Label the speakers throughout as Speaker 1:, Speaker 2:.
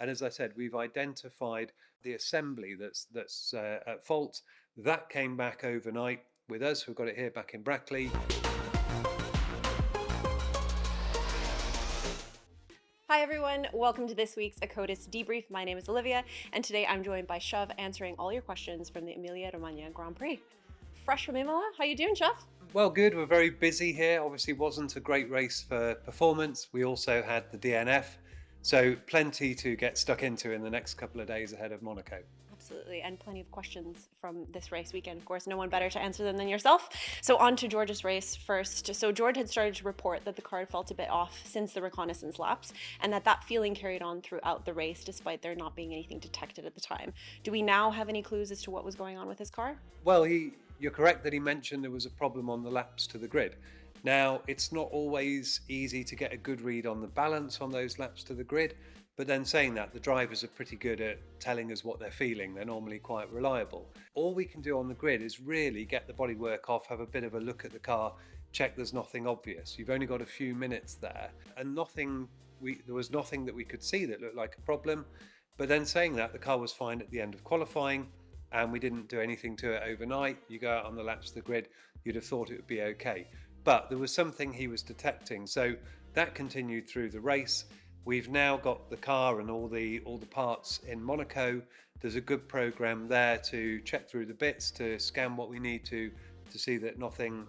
Speaker 1: And as I said, we've identified the assembly that's at fault. That came back overnight with us. We've got it here back in Brackley.
Speaker 2: Hi everyone, welcome to this week's ACODIS Debrief. My name is Olivia, and today I'm joined by Shove answering all your questions from the Emilia-Romagna Grand Prix. Fresh from Imola, how you doing, Shove?
Speaker 1: Well, good. We're very busy here. Obviously, wasn't a great race for performance. We also had the DNF, so plenty to get stuck into in the next couple of days ahead of Monaco.
Speaker 2: Absolutely, and plenty of questions from this race weekend. Of course, no one better to answer them than yourself. So on to George's race first. So George had started to report that the car felt a bit off since the reconnaissance laps, and that feeling carried on throughout the race despite there not being anything detected at the time. Do we now have any clues as to what was going on with his car?
Speaker 1: Well, you're correct that he mentioned there was a problem on the laps to the grid. Now, it's not always easy to get a good read on the balance on those laps to the grid, but then saying that, the drivers are pretty good at telling us what they're feeling. They're normally quite reliable. All we can do on the grid is really get the bodywork off, have a bit of a look at the car, check there's nothing obvious. You've only got a few minutes there, and there was nothing that we could see that looked like a problem. But then saying that, the car was fine at the end of qualifying, and we didn't do anything to it overnight. You go out on the laps of the grid, you'd have thought it would be okay. But there was something he was detecting, so that continued through the race. We've now got the car and all the parts in Monaco. There's a good program there to check through the bits, to scan what we need to see that nothing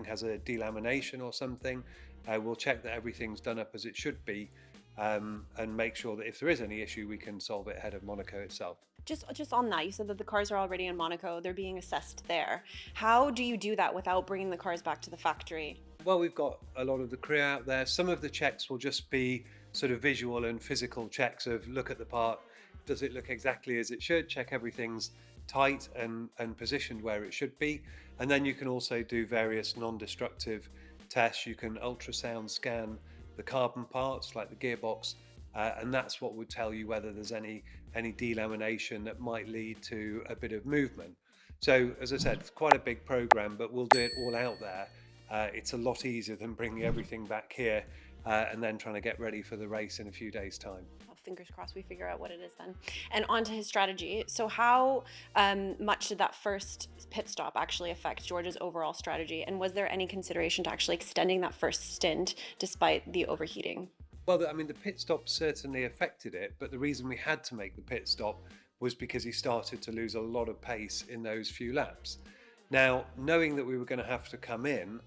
Speaker 1: has a delamination or something. We'll check that everything's done up as it should be, and make sure that if there is any issue, we can solve it ahead of Monaco itself.
Speaker 2: Just on that, you said that the cars are already in Monaco, they're being assessed there. How do you do that without bringing the cars back to the factory?
Speaker 1: Well, we've got a lot of the crew out there. Some of the checks will just be sort of visual and physical checks of look at the part, does it look exactly as it should, check everything's tight and positioned where it should be. And then you can also do various non-destructive tests. You can ultrasound scan the carbon parts like the gearbox, and that's what would tell you whether there's any delamination that might lead to a bit of movement. So as I said, it's quite a big program, but we'll do it all out there. It's a lot easier than bringing everything back here and then trying to get ready for the race in a few days' time.
Speaker 2: Well, fingers crossed we figure out what it is then. And on to his strategy. So how much did that first pit stop actually affect George's overall strategy? And was there any consideration to actually extending that first stint despite the overheating?
Speaker 1: Well, I mean, the pit stop certainly affected it, but the reason we had to make the pit stop was because he started to lose a lot of pace in those few laps. Now, knowing that we were going to have to come in,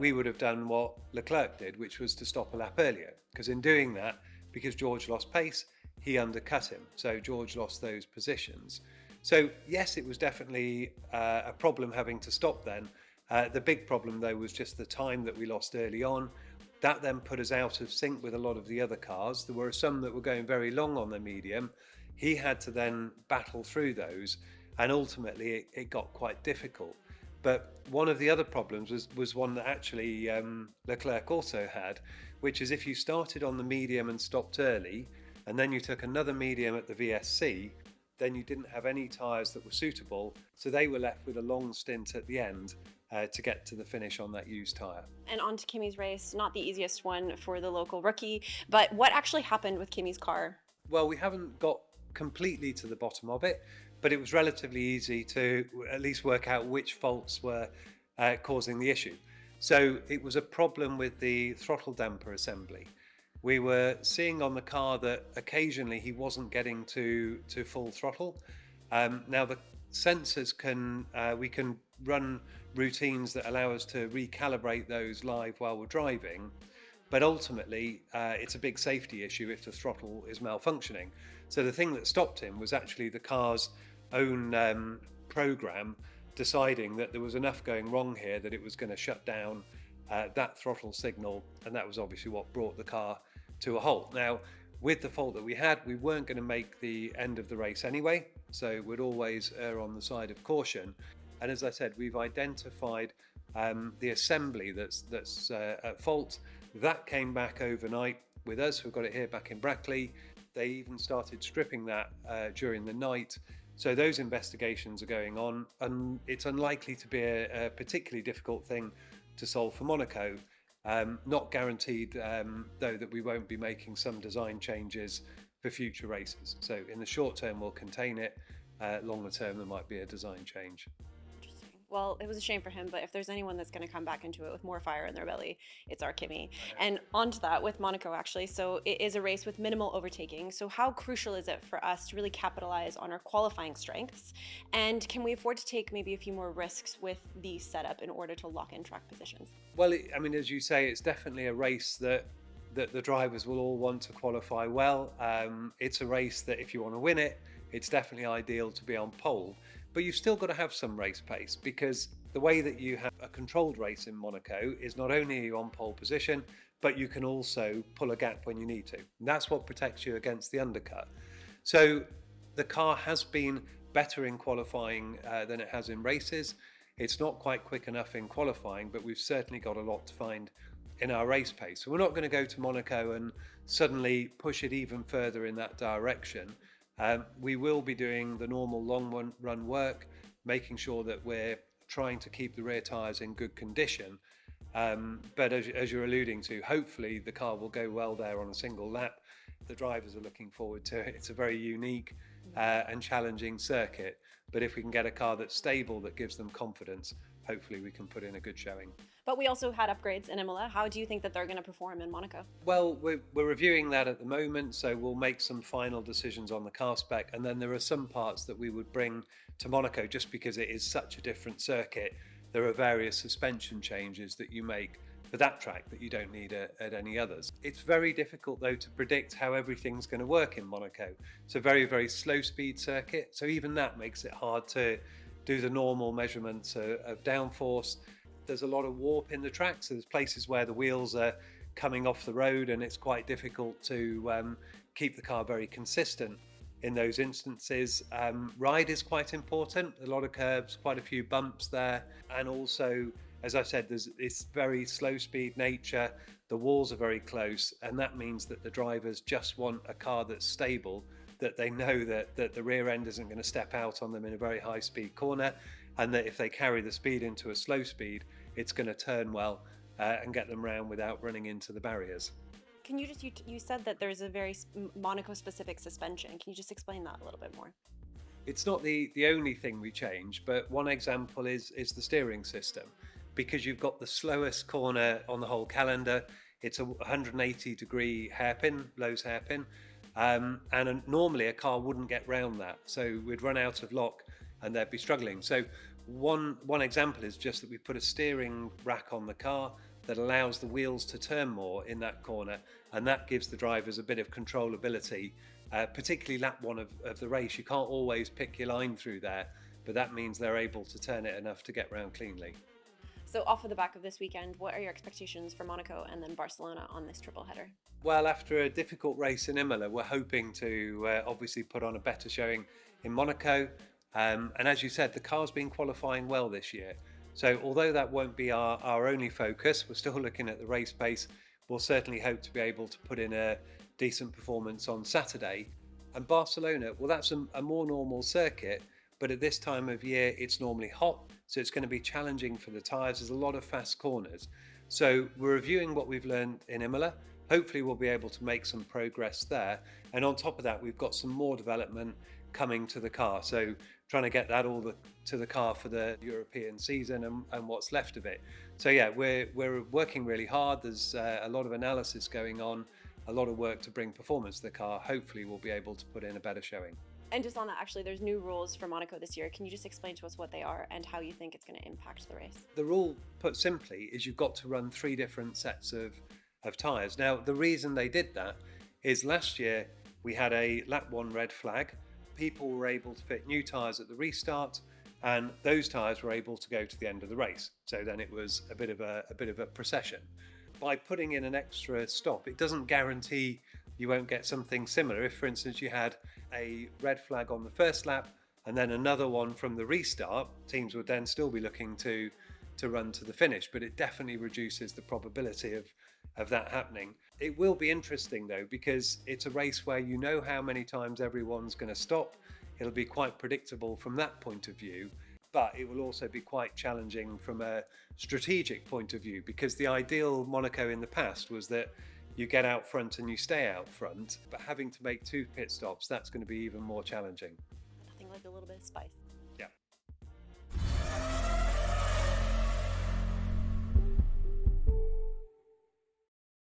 Speaker 1: we would have done what Leclerc did, which was to stop a lap earlier. Because in doing that, because George lost pace, he undercut him. So George lost those positions. So yes, it was definitely a problem having to stop then. The big problem though was just the time that we lost early on. That then put us out of sync with a lot of the other cars. There were some that were going very long on the medium. He had to then battle through those, and ultimately it got quite difficult. But one of the other problems was one that actually Leclerc also had, which is if you started on the medium and stopped early, and then you took another medium at the VSC, then you didn't have any tyres that were suitable, so they were left with a long stint at the end to get to the finish on that used tyre.
Speaker 2: And on to Kimi's race, not the easiest one for the local rookie, but what actually happened with Kimi's car?
Speaker 1: Well, we haven't got completely to the bottom of it, but it was relatively easy to at least work out which faults were causing the issue. So it was a problem with the throttle damper assembly. We were seeing on the car that occasionally he wasn't getting to full throttle. Now the sensors we can run routines that allow us to recalibrate those live while we're driving, but ultimately it's a big safety issue if the throttle is malfunctioning. So the thing that stopped him was actually the car's own program deciding that there was enough going wrong here that it was going to shut down that throttle signal, and that was obviously what brought the car to a halt. Now, with the fault that we had, we weren't going to make the end of the race anyway, so we'd always err on the side of caution. And as I said, we've identified the assembly that's at fault. That came back overnight with us. We've got it here back in Brackley. They even started stripping that during the night. So those investigations are going on, and it's unlikely to be a particularly difficult thing to solve for Monaco. Not guaranteed, though, that we won't be making some design changes for future races. So in the short term, we'll contain it. Longer term, there might be a design change.
Speaker 2: Interesting. Well, it was a shame for him, but if there's anyone that's going to come back into it with more fire in their belly, it's our Kimi. And onto that with Monaco, actually. So it is a race with minimal overtaking. So how crucial is it for us to really capitalize on our qualifying strengths? And can we afford to take maybe a few more risks with the setup in order to lock in track positions?
Speaker 1: Well, I mean, as you say, it's definitely a race that the drivers will all want to qualify well. It's a race that if you want to win it, it's definitely ideal to be on pole. But you've still got to have some race pace, because the way that you have a controlled race in Monaco is not only are you on pole position, but you can also pull a gap when you need to. And that's what protects you against the undercut. So the car has been better in qualifying than it has in races. It's not quite quick enough in qualifying, but we've certainly got a lot to find in our race pace. So we're not going to go to Monaco and suddenly push it even further in that direction. We will be doing the normal long run work, making sure that we're trying to keep the rear tyres in good condition. But as you're alluding to, hopefully the car will go well there on a single lap. The drivers are looking forward to it. It's a very unique and challenging circuit. But if we can get a car that's stable, that gives them confidence, hopefully we can put in a good showing.
Speaker 2: But we also had upgrades in Imola. How do you think that they're going to perform in Monaco?
Speaker 1: Well, we're reviewing that at the moment, so we'll make some final decisions on the car spec, and then there are some parts that we would bring to Monaco just because it is such a different circuit. There are various suspension changes that you make for that track that you don't need at any others. It's very difficult though to predict how everything's going to work in Monaco. It's a very, very slow speed circuit, so even that makes it hard to do the normal measurements of downforce. There's a lot of warp in the track, so there's places where the wheels are coming off the road and it's quite difficult to keep the car very consistent in those instances. Ride is quite important, a lot of curbs, quite a few bumps there, and also, as I said, there's this very slow speed nature, the walls are very close, and that means that the drivers just want a car that's stable, that they know that the rear end isn't going to step out on them in a very high speed corner, and that if they carry the speed into a slow speed, it's going to turn well and get them round without running into the barriers.
Speaker 2: Can you just, you said that there's a very Monaco specific suspension. Can you just explain that a little bit more?
Speaker 1: It's not the only thing we change, but one example is the steering system. Because you've got the slowest corner on the whole calendar, it's a 180 degree hairpin, Lowe's hairpin, and normally a car wouldn't get round that. So we'd run out of lock and they'd be struggling. So one example is just that we put a steering rack on the car that allows the wheels to turn more in that corner, and that gives the drivers a bit of controllability, particularly lap one of the race. You can't always pick your line through there, but that means they're able to turn it enough to get round cleanly.
Speaker 2: So off of the back of this weekend, what are your expectations for Monaco and then Barcelona on this triple header?
Speaker 1: Well, after a difficult race in Imola, we're hoping to obviously put on a better showing in Monaco. And as you said, the car's been qualifying well this year. So although that won't be our only focus, we're still looking at the race pace. We'll certainly hope to be able to put in a decent performance on Saturday. And Barcelona, well, that's a more normal circuit, but at this time of year, it's normally hot. So it's going to be challenging for the tyres. There's a lot of fast corners. So we're reviewing what we've learned in Imola. Hopefully we'll be able to make some progress there. And on top of that, we've got some more development coming to the car. So trying to get that all to the car for the European season and what's left of it. So yeah, we're working really hard. There's a lot of analysis going on, a lot of work to bring performance to the car. Hopefully we'll be able to put in a better showing.
Speaker 2: And just on that, actually, there's new rules for Monaco this year. Can you just explain to us what they are and how you think it's going to impact the race?
Speaker 1: The rule, put simply, is you've got to run 3 different sets of tyres. Now, the reason they did that is last year we had a lap 1 red flag. People were able to fit new tyres at the restart, and those tyres were able to go to the end of the race. So then it was a bit of a procession. By putting in an extra stop, it doesn't guarantee you won't get something similar. If, for instance, you had a red flag on the first lap and then another one from the restart, teams would then still be looking to run to the finish, but it definitely reduces the probability of that happening. It will be interesting though, because it's a race where you know how many times everyone's going to stop. It'll be quite predictable from that point of view, but it will also be quite challenging from a strategic point of view, because the ideal Monaco in the past was that you get out front and you stay out front. But having to make 2 pit stops, that's going to be even more challenging.
Speaker 2: Nothing like a little bit of spice.